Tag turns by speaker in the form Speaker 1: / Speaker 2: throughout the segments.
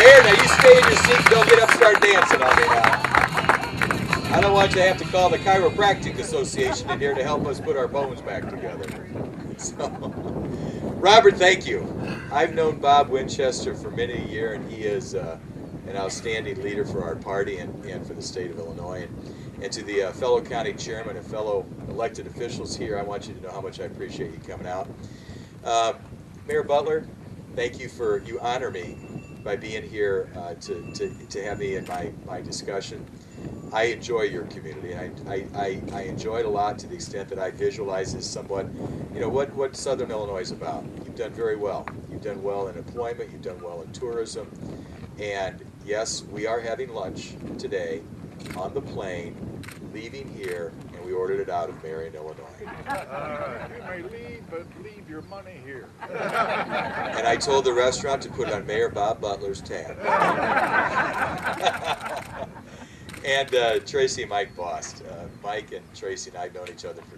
Speaker 1: here, now you stay in your seat. Don't get up and start dancing on me now. I don't want you to have to call the Chiropractic Association in here to help us put our bones back together. So, Robert, thank you. I've known Bob Winchester for many a year, and he is an outstanding leader for our party and for the state of Illinois. And to the fellow county chairman and fellow elected officials here, I want you to know how much I appreciate you coming out. Mayor Butler, thank you you honor me by being here to have me in my discussion. I enjoy your community. I enjoy it a lot to the extent that I visualize this somewhat, what Southern Illinois is about. You've done very well. You've done well in employment. You've done well in tourism. And yes, we are having lunch today on the plane, leaving here, and we ordered it out of Marion, Illinois.
Speaker 2: You may leave, but leave your money here.
Speaker 1: And I told the restaurant to put it on Mayor Bob Butler's tab. And Tracy and Mike Bost. Mike and Tracy and I have known each other for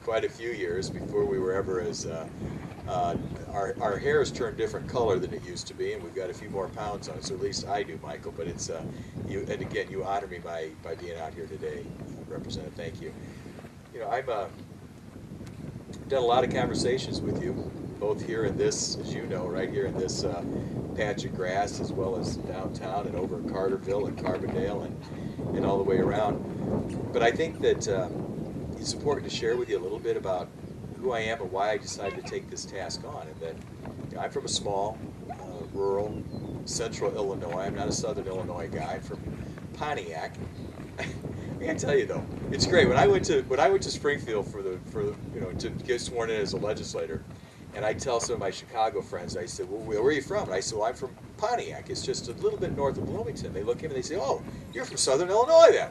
Speaker 1: quite a few years before we were ever as our hair has turned different color than it used to be, and we've got a few more pounds on it. So at least I do, Michael. But it's you. And again, you honor me by being out here today, Representative. Thank you. I've done a lot of conversations with you, both here in this, as you know, right here in this patch of grass, as well as downtown and over in Carterville and Carbondale and all the way around. But I think that it's important to share with you a little bit about who I am and why I decided to take this task on. And that I'm from a small, rural, central Illinois. I'm not a southern Illinois guy. I'm from Pontiac. I gotta tell you though, it's great. When I went to Springfield to get sworn in as a legislator, and I tell some of my Chicago friends, I said, well, where are you from? And I said, well, I'm from Pontiac. It's just a little bit north of Bloomington. They look at me and they say, oh, you're from Southern Illinois then.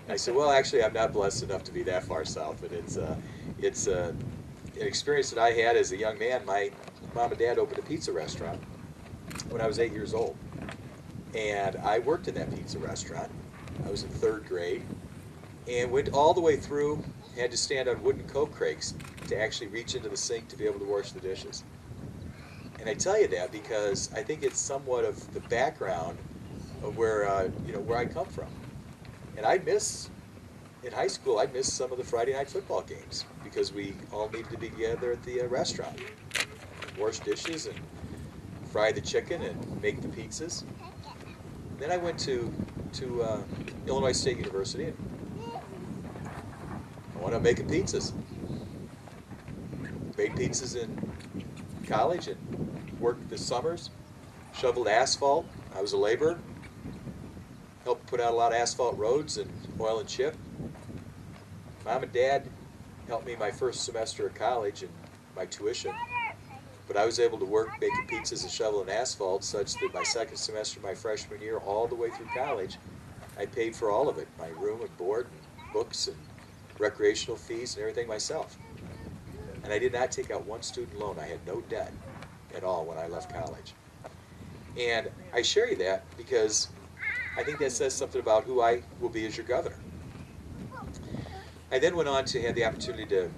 Speaker 1: I said, well, actually, I'm not blessed enough to be that far south, but it's an experience that I had as a young man. My mom and dad opened a pizza restaurant when I was 8 years old, and I worked in that pizza restaurant. I was in third grade, and went all the way through, had to stand on wooden Coke crates to actually reach into the sink to be able to wash the dishes. And I tell you that because I think it's somewhat of the background of where I come from. And in high school, I missed some of the Friday night football games because we all needed to be together at the restaurant, wash dishes and fry the chicken and make the pizzas. Then I went to Illinois State University and I wound up making pizzas. Made pizzas in college and worked the summers, shoveled asphalt. I was a laborer, helped put out a lot of asphalt roads and oil and chip. Mom and Dad helped me my first semester of college and my tuition, but I was able to work making pizzas and shoveling asphalt such that my second semester, my freshman year, all the way through college, I paid for all of it, my room and board and books and recreational fees and everything myself. And I did not take out one student loan. I had no debt at all when I left college. And I share you that because I think that says something about who I will be as your governor. I then went on to have the opportunity to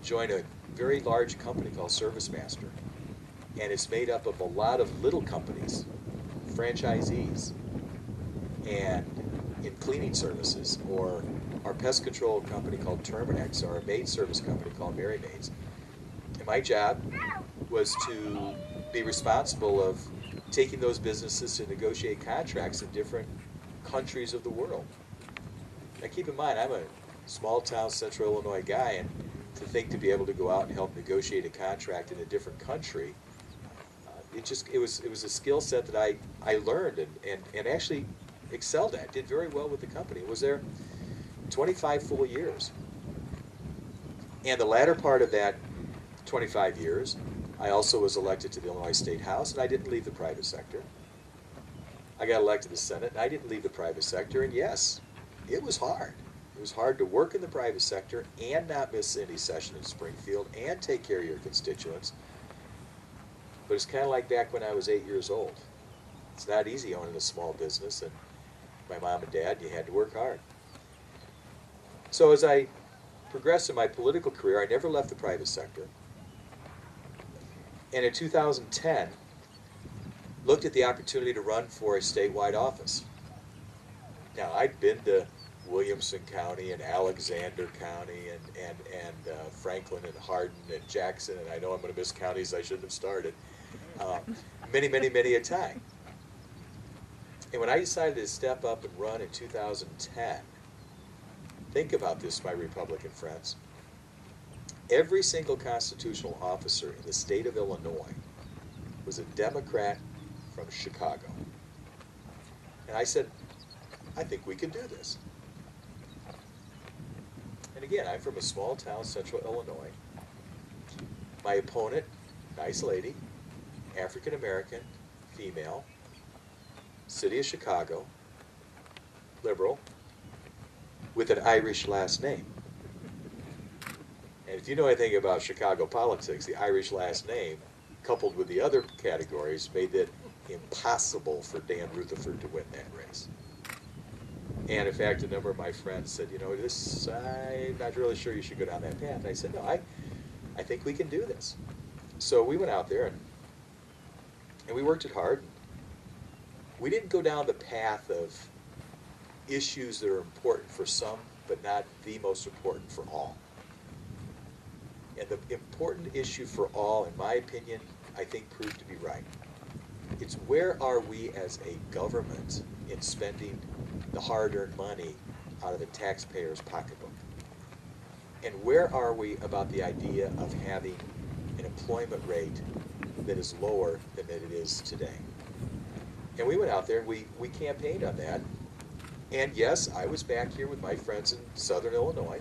Speaker 1: join a very large company called ServiceMaster. And it's made up of a lot of little companies, franchisees, and in cleaning services, or our pest control company called Terminex, or a maid service company called Mary Maids. And my job was to be responsible of taking those businesses to negotiate contracts in different countries of the world. Now keep in mind, I'm a small town central Illinois guy, and to think to be able to go out and help negotiate a contract in a different country, it was a skill set that I learned and actually excelled at, did very well with the company. I was there 25 full years. And the latter part of that 25 years, I also was elected to the Illinois State House, and I didn't leave the private sector. I got elected to the Senate, and I didn't leave the private sector, and yes, it was hard. It was hard to work in the private sector and not miss any session in Springfield and take care of your constituents. But it's kind of like back when I was 8 years old. It's not easy owning a small business, and my mom and dad, you had to work hard. So as I progressed in my political career, I never left the private sector. And in 2010, looked at the opportunity to run for a statewide office. Now, I'd been to Williamson County and Alexander County and Franklin and Hardin and Jackson, and I know I'm going to miss counties I shouldn't have started, many a time. And when I decided to step up and run in 2010, think about this, my Republican friends. Every single constitutional officer in the state of Illinois was a Democrat from Chicago. And I said, I think we can do this. And again, I'm from a small town, central Illinois. My opponent, nice lady, African American, female, city of Chicago, liberal, with an Irish last name. And if you know anything about Chicago politics, the Irish last name, coupled with the other categories, made it impossible for Dan Rutherford to win that race. And in fact, a number of my friends said, you know, I'm not really sure you should go down that path. And I said, no, I think we can do this. So we went out there and we worked it hard. We didn't go down the path of issues that are important for some, but not the most important for all. And the important issue for all, in my opinion, I think proved to be right. It's where are we as a government in spending the hard-earned money out of the taxpayer's pocketbook? And where are we about the idea of having an employment rate that is lower than it is today? And we went out there and we campaigned on that. And yes, I was back here with my friends in Southern Illinois.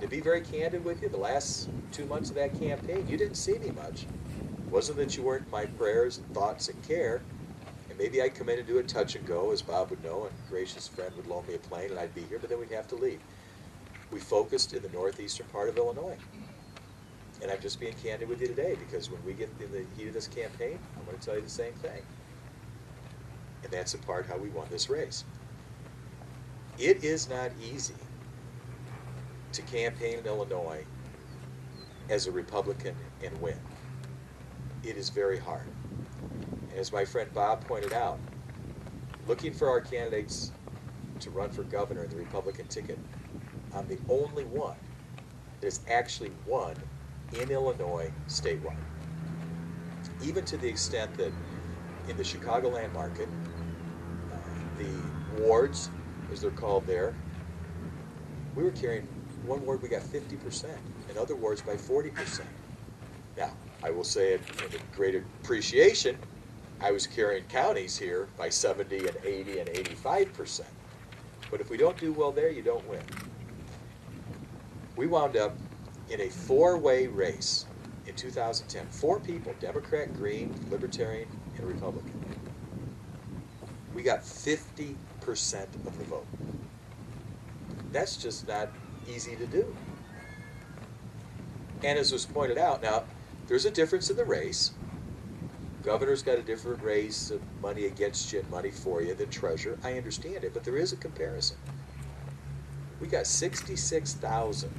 Speaker 1: To be very candid with you, the last 2 months of that campaign, you didn't see me much. It wasn't that you weren't in my prayers and thoughts and care. And maybe I'd come in and do a touch and go, as Bob would know, and a gracious friend would loan me a plane and I'd be here, but then we'd have to leave. We focused in the northeastern part of Illinois. And I'm just being candid with you today, because when we get in the heat of this campaign, I'm going to tell you the same thing. And that's in part how we won this race. It is not easy to campaign in Illinois as a Republican and win. It is very hard. And as my friend Bob pointed out, looking for our candidates to run for governor in the Republican ticket, I'm the only one that has actually won in Illinois statewide. Even to the extent that in the Chicagoland market, the wards, as they're called there, we were carrying, one ward we got 50%, and other wards by 40%. Now, I will say it in a greater appreciation, I was carrying counties here by 70 and 80 and 85%. But if we don't do well there, you don't win. We wound up in a four-way race in 2010. 4 people, Democrat, Green, Libertarian, and Republican. We got 50% of the vote. That's just not easy to do. And as was pointed out, now, there's a difference in the race. Governor's got a different race of money against you and money for you than treasurer. I understand it, but there is a comparison. We got 66,000.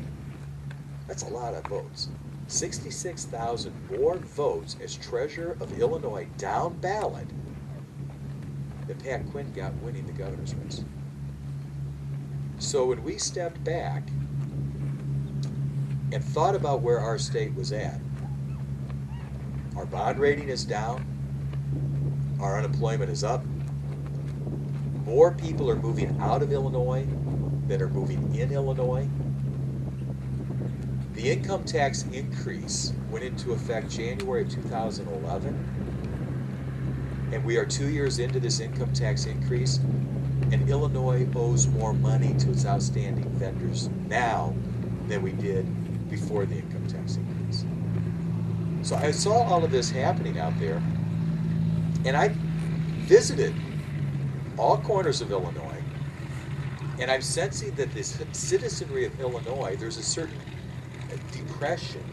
Speaker 1: That's a lot of votes. 66,000 more votes as treasurer of Illinois down ballot than Pat Quinn got winning the governor's race. So when we stepped back and thought about where our state was at, our bond rating is down, our unemployment is up, more people are moving out of Illinois than are moving in Illinois. The income tax increase went into effect January of 2011, and we are 2 years into this income tax increase, and Illinois owes more money to its outstanding vendors now than we did before the income tax increase. So I saw all of this happening out there, and I visited all corners of Illinois, and I'm sensing that this citizenry of Illinois, there's a certain depression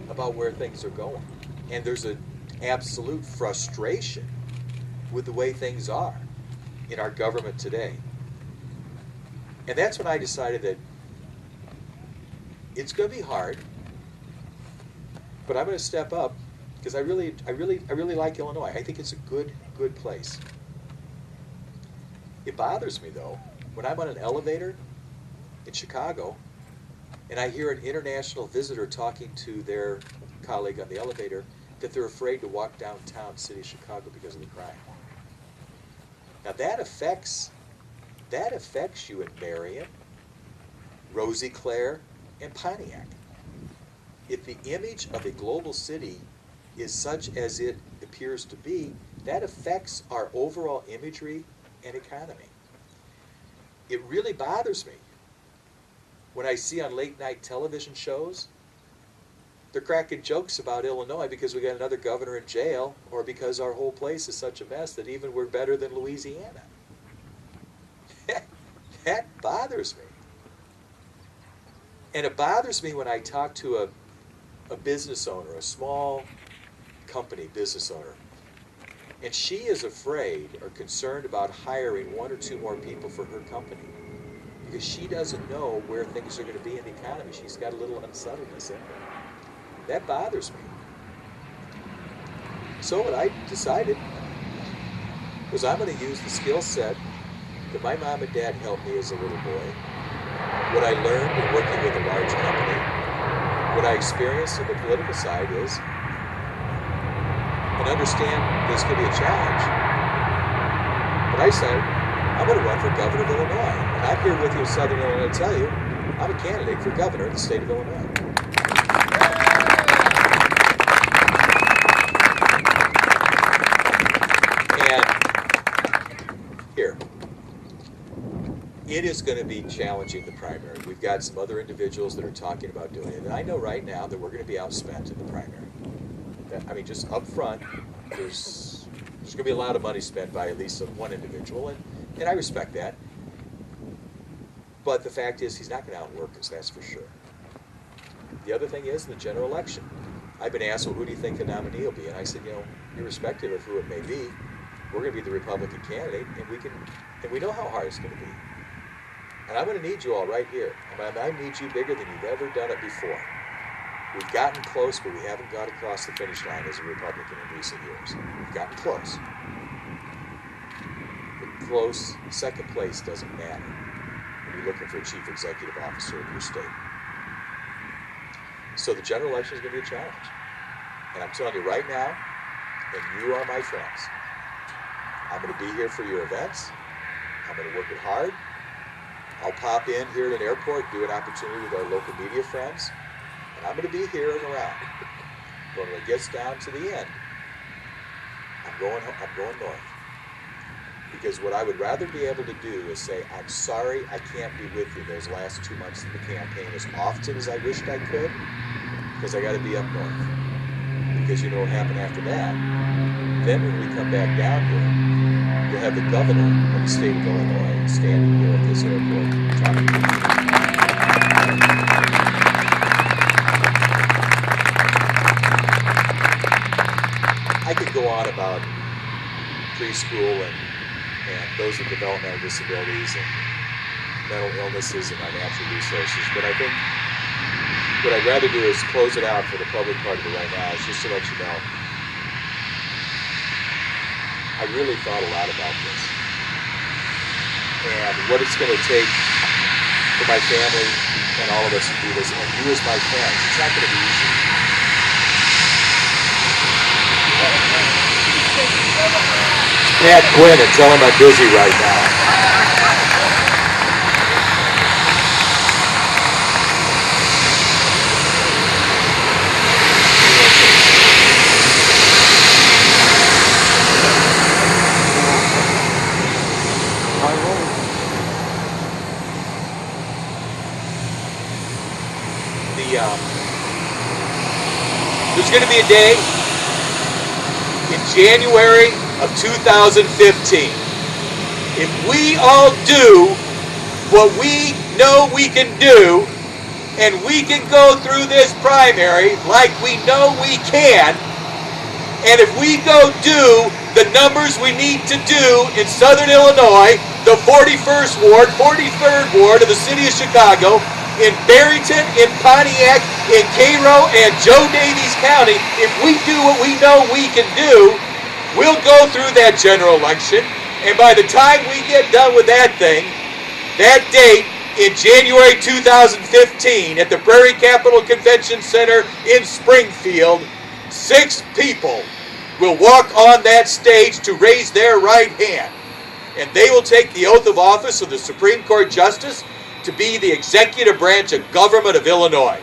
Speaker 1: about where things are going. And there's an absolute frustration with the way things are in our government today. And that's when I decided that it's going to be hard, but I'm going to step up because I really like Illinois. I think it's a good place. It bothers me though when I'm on an elevator in Chicago and I hear an international visitor talking to their colleague on the elevator that they're afraid to walk downtown city of Chicago because of the crime. Now that affects you in Marion, Rosy Clare, and Pontiac. If the image of a global city is such as it appears to be, that affects our overall imagery and economy. It really bothers me when I see on late night television shows they're cracking jokes about Illinois because we got another governor in jail, or because our whole place is such a mess that even we're better than Louisiana. That bothers me. And it bothers me when I talk to a business owner, a small company business owner, and she is afraid or concerned about hiring 1 or 2 more people for her company because she doesn't know where things are going to be in the economy. She's got a little unsettledness in her. That bothers me. So what I decided was I'm going to use the skill set that my mom and dad helped me as a little boy, what I learned in working with a large company, what I experienced on the political side is, and understand this could be a challenge. But I said, I'm going to run for governor of Illinois. And I'm here with you in Southern Illinois to tell you, I'm a candidate for governor of the state of Illinois. Here, it is going to be challenging, the primary. We've got some other individuals that are talking about doing it, and I know right now that we're going to be outspent in the primary. I mean, just up front, there's going to be a lot of money spent by at least one individual, and I respect that. But the fact is, he's not going to outwork us, that's for sure. The other thing is the general election. I've been asked, well, who do you think the nominee will be? And I said, irrespective of who it may be, we're going to be the Republican candidate, and we know how hard it's going to be. And I'm going to need you all right here. I need you bigger than you've ever done it before. We've gotten close, but we haven't got across the finish line as a Republican in recent years. We've gotten close. But close, second place doesn't matter when you're looking for a chief executive officer of your state. So the general election is going to be a challenge. And I'm telling you right now, and you are my friends, I'm going to be here for your events. I'm going to work it hard. I'll pop in here at an airport, do an opportunity with our local media friends, and I'm going to be here and around. But when it gets down to the end, I'm going north. Because what I would rather be able to do is say, I'm sorry I can't be with you those last 2 months of the campaign as often as I wished I could, because I got to be up north. Because you know what happened after that. Then when we come back down here, you'll have the governor of the state of Illinois standing here at this airport talking to me. I could go on about preschool and those with developmental disabilities and mental illnesses and our natural resources, but I think what I'd rather do is close it out for the public part of it right now, is just to let you know I really thought a lot about this and what it's going to take for my family and all of us to do this, and you as my friends. It's not going to be easy. Pat Quinn and tell him I'm busy right now. There's going to be a day in January of 2015. If we all do what we know we can do, and we can go through this primary like we know we can, and if we go do the numbers we need to do in Southern Illinois, the 41st Ward, 43rd Ward of the City of Chicago, in Barrington, in Pontiac, in Cairo and Joe Davies County, if we do what we know we can do, we'll go through that general election, and by the time we get done with that thing, that date in January 2015 at the Prairie Capital Convention Center in Springfield, 6 people will walk on that stage to raise their right hand, and they will take the oath of office of the Supreme Court Justice to be the executive branch of government of Illinois.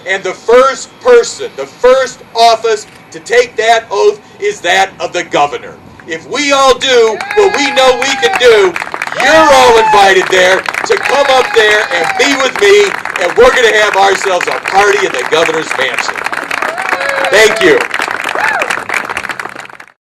Speaker 1: And the first person, the first office to take that oath is that of the governor. If we all do what we know we can do, you're all invited there to come up there and be with me, and we're going to have ourselves a party at the governor's mansion. Thank you.